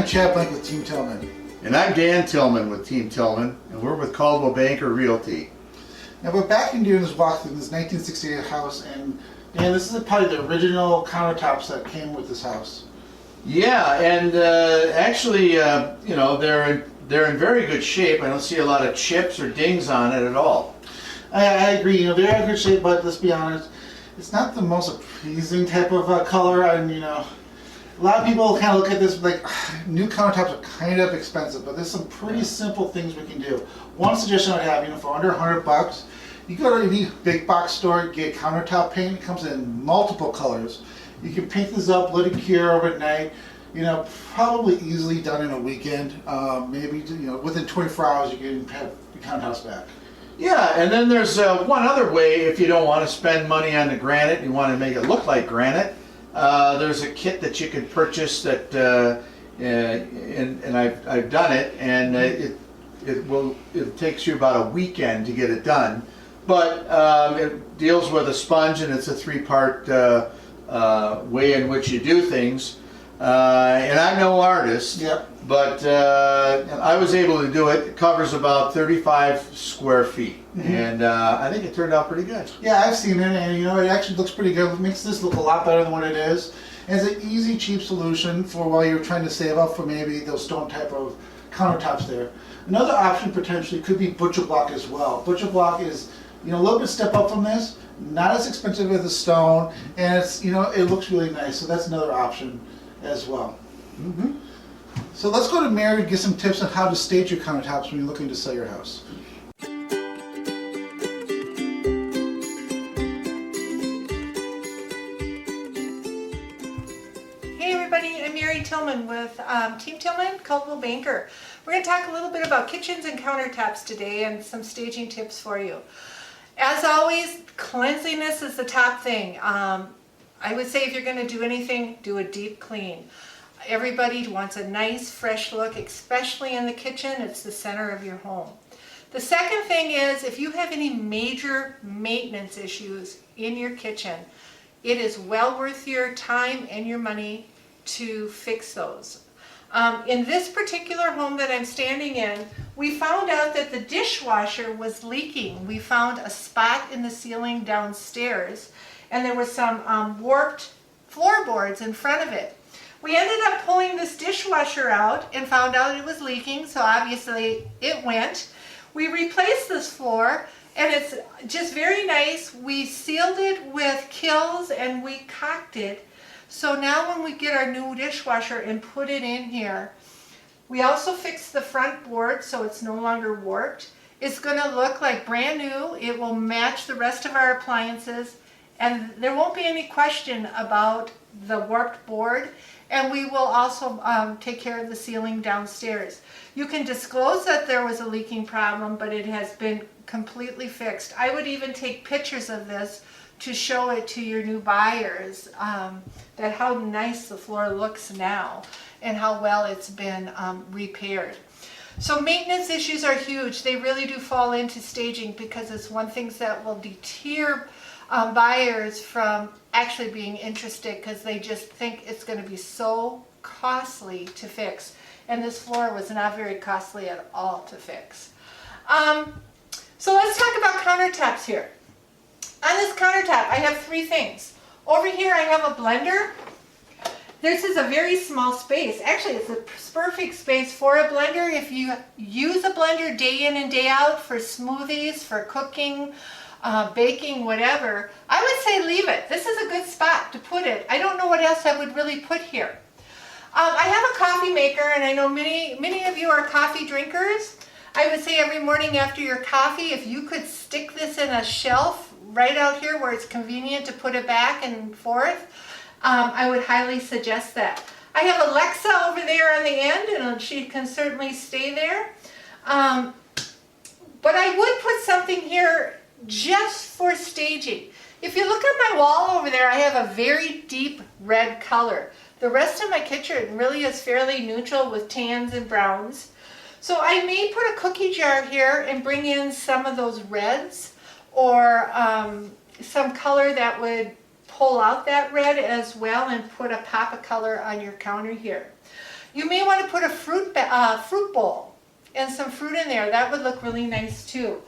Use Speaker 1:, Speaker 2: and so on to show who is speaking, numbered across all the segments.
Speaker 1: Chad Blank with Team Tillman.
Speaker 2: And I'm Dan Tillman with Team Tillman, and we're with Cookbook Banker Realty.
Speaker 1: Now we're back in doing this walkthrough in this 1968 house, and Dan, this is probably the original countertops that came with this house.
Speaker 2: Yeah, and actually, you know, they're in very good shape. I don't see a lot of chips or dings on it at all.
Speaker 1: I agree. You know, they're in good shape, but let's be honest, it's not the most appeasing type of color. And you know, a lot of people kind of look at this like new countertops are kind of expensive, but there's some pretty simple things we can do. One suggestion I have, you know, for under $100, you go to any big box store, get countertop paint. It comes in multiple colors. You can paint this up, let it cure overnight. You know, probably easily done in a weekend. Maybe, you know, within 24 hours you can have your countertops back.
Speaker 2: Yeah, and then there's one other way if you don't want to spend money on the granite and you want to make it look like granite. There's a kit that you can purchase that, and I've done it, and it takes you about a weekend to get it done. But it deals with a sponge, and it's a three-part way in which you do things. And I'm no artist,
Speaker 1: yep.
Speaker 2: But I was able to do it. It covers about 35 square feet, and I think it turned out pretty good.
Speaker 1: Yeah, I've seen it, and you know, it actually looks pretty good. It makes this look a lot better than what it is. And it's an easy, cheap solution for while you're trying to save up for maybe those stone type of countertops there. Another option potentially could be butcher block as well. Butcher block is, you know, a little bit step up from this, not as expensive as the stone, and it's, you know, it looks really nice. So that's another option as well. So let's go to Mary to get some tips on how to stage your countertops when you're looking to sell your house.
Speaker 3: Hey everybody, I'm Mary Tillman with Team Tillman, Cookbook Banker. We're going to talk a little bit about kitchens and countertops today and some staging tips for you. As always, cleanliness is the top thing. I would say if you're going to do anything, do a deep clean. Everybody wants a nice fresh look, especially in the kitchen. It's the center of your home. The second thing is if you have any major maintenance issues in your kitchen, it is well worth your time and your money to fix those. In this particular home that I'm standing in, we found out that the dishwasher was leaking. We found a spot in the ceiling downstairs, and there was some warped floorboards in front of it. We ended up pulling this dishwasher out and found out it was leaking, so obviously it went. We replaced this floor, and it's just very nice. We sealed it with Kills and we caulked it. So now when we get our new dishwasher and put it in here, we also fixed the front board so it's no longer warped. It's going to look like brand new. It will match the rest of our appliances, and there won't be any question about the warped board. And we will also take care of the ceiling downstairs. You can disclose that there was a leaking problem, but it has been completely fixed. I would even take pictures of this to show it to your new buyers, that how nice the floor looks now and how well it's been repaired. So maintenance issues are huge. They really do fall into staging because it's one thing that will deter buyers from actually being interested because they just think it's going to be so costly to fix. And this floor was not very costly at all to fix. So let's talk about countertops here. On this countertop, I have three things. Over here, I have a blender. This is a very small space. Actually, it's a perfect space for a blender. If you use a blender day in and day out for smoothies, for cooking, baking, whatever, I would say leave it. This is a good spot to put it. I don't know what else I would really put here. I have a coffee maker, and I know many of you are coffee drinkers. I would say every morning after your coffee, if you could stick this in a shelf right out here where it's convenient to put it back and forth, I would highly suggest that. I have Alexa over there on the end, and she can certainly stay there. But I would put something here just for staging. If you look at my wall over there, I have a very deep red color. The rest of my kitchen really is fairly neutral with tans and browns. So I may put a cookie jar here and bring in some of those reds or some color that would pull out that red as well and put a pop of color on your counter here. You may want to put a fruit bowl and some fruit in there. That would look really nice too.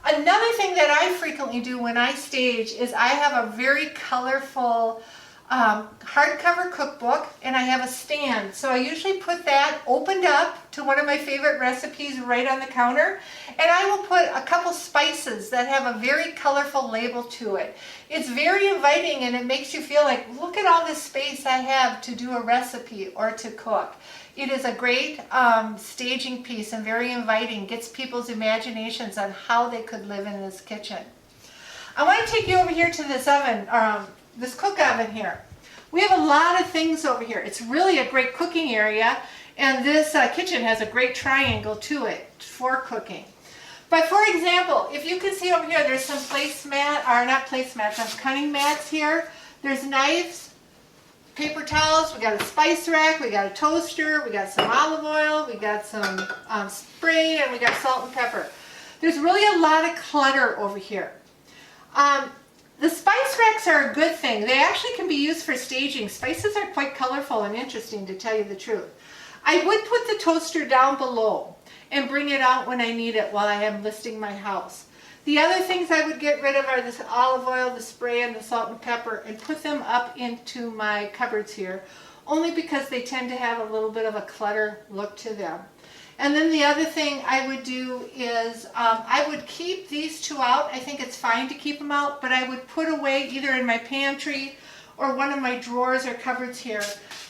Speaker 3: Another thing that I frequently do when I stage is I have a very colorful hardcover cookbook, and I have a stand. So I usually put that opened up to one of my favorite recipes right on the counter, and I will put a couple spices that have a very colorful label to it. It's very inviting, and it makes you feel like, look at all this space I have to do a recipe or to cook. It is a great staging piece and very inviting, gets people's imaginations on how they could live in this kitchen. I want to take you over here to this oven, this cook oven here. We have a lot of things over here. It's really a great cooking area, and this kitchen has a great triangle to it for cooking. But for example, if you can see over here, there's some some cutting mats here. There's knives, paper towels, we got a spice rack, we got a toaster, we got some olive oil, we got some spray, and we got salt and pepper. There's really a lot of clutter over here. The spice racks are a good thing. They actually can be used for staging. Spices are quite colorful and interesting, to tell you the truth. I would put the toaster down below and bring it out when I need it while I am listing my house. The other things I would get rid of are this olive oil, the spray, and the salt and pepper, and put them up into my cupboards here, only because they tend to have a little bit of a clutter look to them. And then the other thing I would do is I would keep these two out. I think it's fine to keep them out, but I would put away either in my pantry or one of my drawers or cupboards here,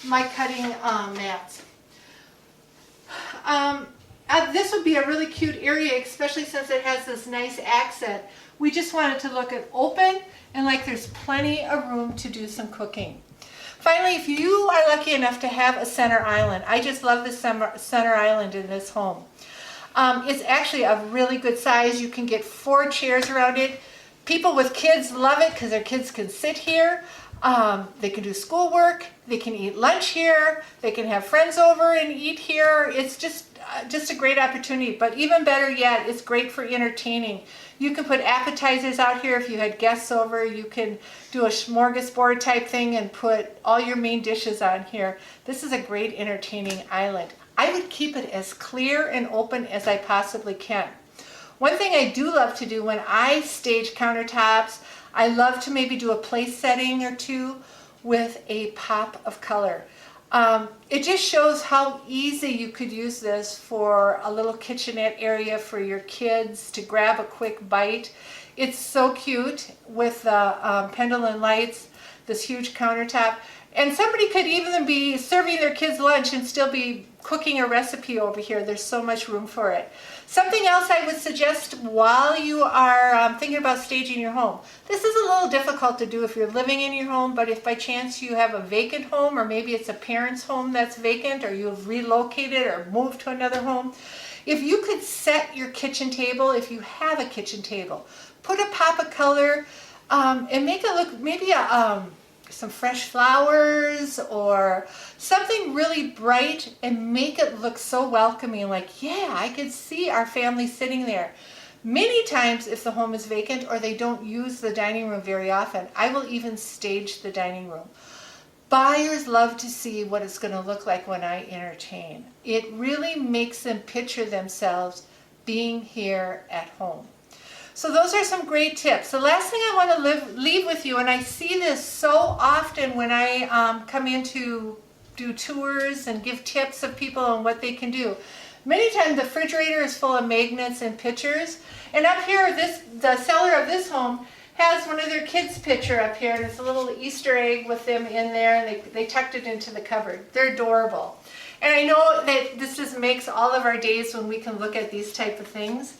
Speaker 3: my cutting mats. This would be a really cute area, especially since it has this nice accent. We just want it to look open and like there's plenty of room to do some cooking. Finally, if you are lucky enough to have a center island, I just love the center island in this home. It's actually a really good size. You can get 4 chairs around it. People with kids love it because their kids can sit here. They can do schoolwork. They can eat lunch here. They can have friends over and eat here. It's just a great opportunity. But even better yet, it's great for entertaining. You can put appetizers out here if you had guests over. You can do a smorgasbord type thing and put all your main dishes on here. This is a great entertaining island. I would keep it as clear and open as I possibly can. One thing I do love to do when I stage countertops, I love to maybe do a place setting or two with a pop of color. It just shows how easy you could use this for a little kitchenette area for your kids to grab a quick bite. It's so cute with the pendulum lights, this huge countertop. And somebody could even be serving their kids lunch and still be cooking a recipe over here. There's so much room for it. Something else I would suggest while you are thinking about staging your home. This is a little difficult to do if you're living in your home, but if by chance you have a vacant home, or maybe it's a parent's home that's vacant, or you've relocated or moved to another home, if you could set your kitchen table, if you have a kitchen table, put a pop of color and make it look maybe some fresh flowers or something really bright, and make it look so welcoming, like, yeah, I could see our family sitting there. Many times if the home is vacant or they don't use the dining room very often, I will even stage the dining room. Buyers love to see what it's going to look like when I entertain. It really makes them picture themselves being here at home. So those are some great tips. The last thing I want to leave with you, and I see this so often when I come in to do tours and give tips of people on what they can do. Many times the refrigerator is full of magnets and pictures. And up here, the seller of this home has one of their kids' picture up here, and it's a little Easter egg with them in there, and they tucked it into the cupboard. They're adorable. And I know that this just makes all of our days when we can look at these type of things.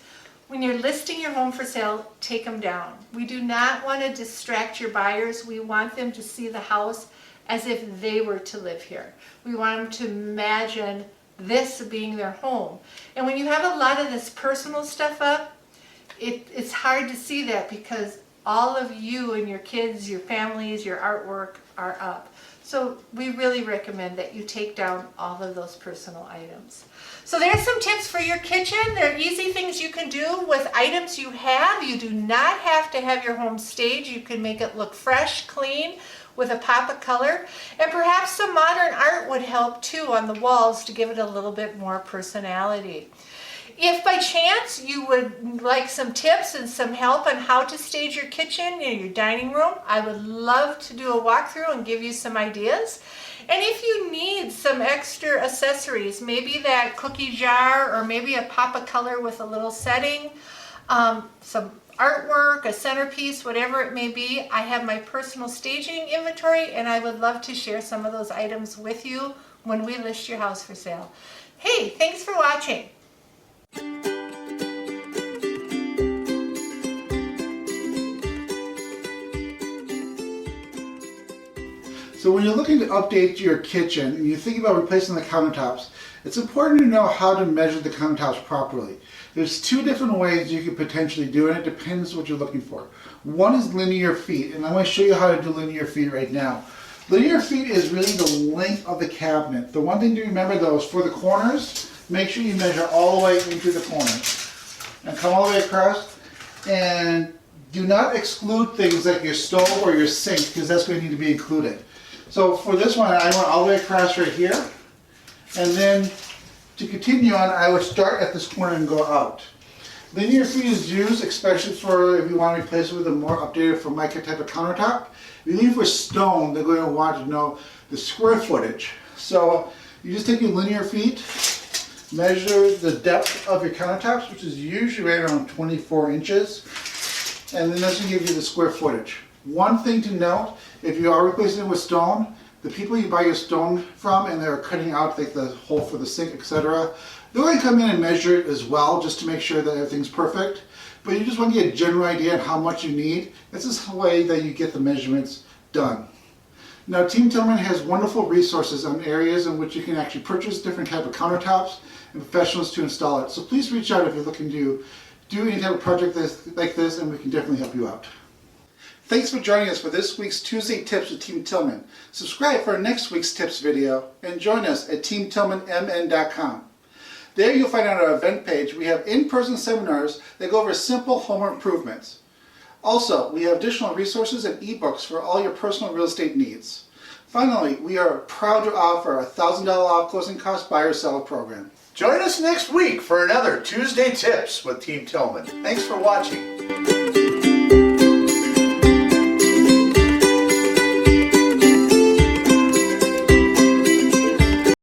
Speaker 3: When you're listing your home for sale, take them down. We do not want to distract your buyers. We want them to see the house as if they were to live here. We want them to imagine this being their home. And when you have a lot of this personal stuff up, it's hard to see that because all of you and your kids, your families, your artwork are up. So we really recommend that you take down all of those personal items. So there's some tips for your kitchen. They're easy things you can do with items you have. You do not have to have your home staged. You can make it look fresh, clean, with a pop of color. And perhaps some modern art would help too on the walls to give it a little bit more personality. If by chance you would like some tips and some help on how to stage your kitchen and your dining room, I would love to do a walkthrough and give you some ideas. And if you need some extra accessories, maybe that cookie jar or maybe a pop of color with a little setting, some artwork, a centerpiece, whatever it may be, I have my personal staging inventory and I would love to share some of those items with you when we list your house for sale. Hey, thanks for watching.
Speaker 1: So when you're looking to update your kitchen and you think about replacing the countertops, it's important to know how to measure the countertops properly. There's two different ways you could potentially do it. It depends what you're looking for. One is linear feet, and I'm going to show you how to do linear feet right now. Linear feet is really the length of the cabinet. The one thing to remember though is for the corners, make sure you measure all the way into the corners. And come all the way across, and do not exclude things like your stove or your sink, because that's going to need to be included. So for this one, I went all the way across right here, and then to continue on, I would start at this corner and go out. Linear feet is used especially for if you want to replace it with a more updated Formica type of countertop. If you leave it with stone, they're going to want to know the square footage. So you just take your linear feet, measure the depth of your countertops, which is usually right around 24 inches, and then this will give you the square footage. One thing to note, if you are replacing it with stone, the people you buy your stone from and they're cutting out like the hole for the sink, etc., they're going to come in and measure it as well just to make sure that everything's perfect. But you just want to get a general idea of how much you need. This is the way that you get the measurements done. Now, Team Tillman has wonderful resources on areas in which you can actually purchase different type of countertops and professionals to install it. So please reach out if you're looking to do any type of project like this, and we can definitely help you out. Thanks for joining us for this week's Tuesday Tips with Team Tillman. Subscribe for next week's tips video and join us at teamtillmanmn.com. There you'll find on our event page we have in-person seminars that go over simple home improvements. Also, we have additional resources and ebooks for all your personal real estate needs. Finally, we are proud to offer a $1,000 off closing cost buy or seller program.
Speaker 2: Join us next week for another Tuesday Tips with Team Tillman. Thanks for watching.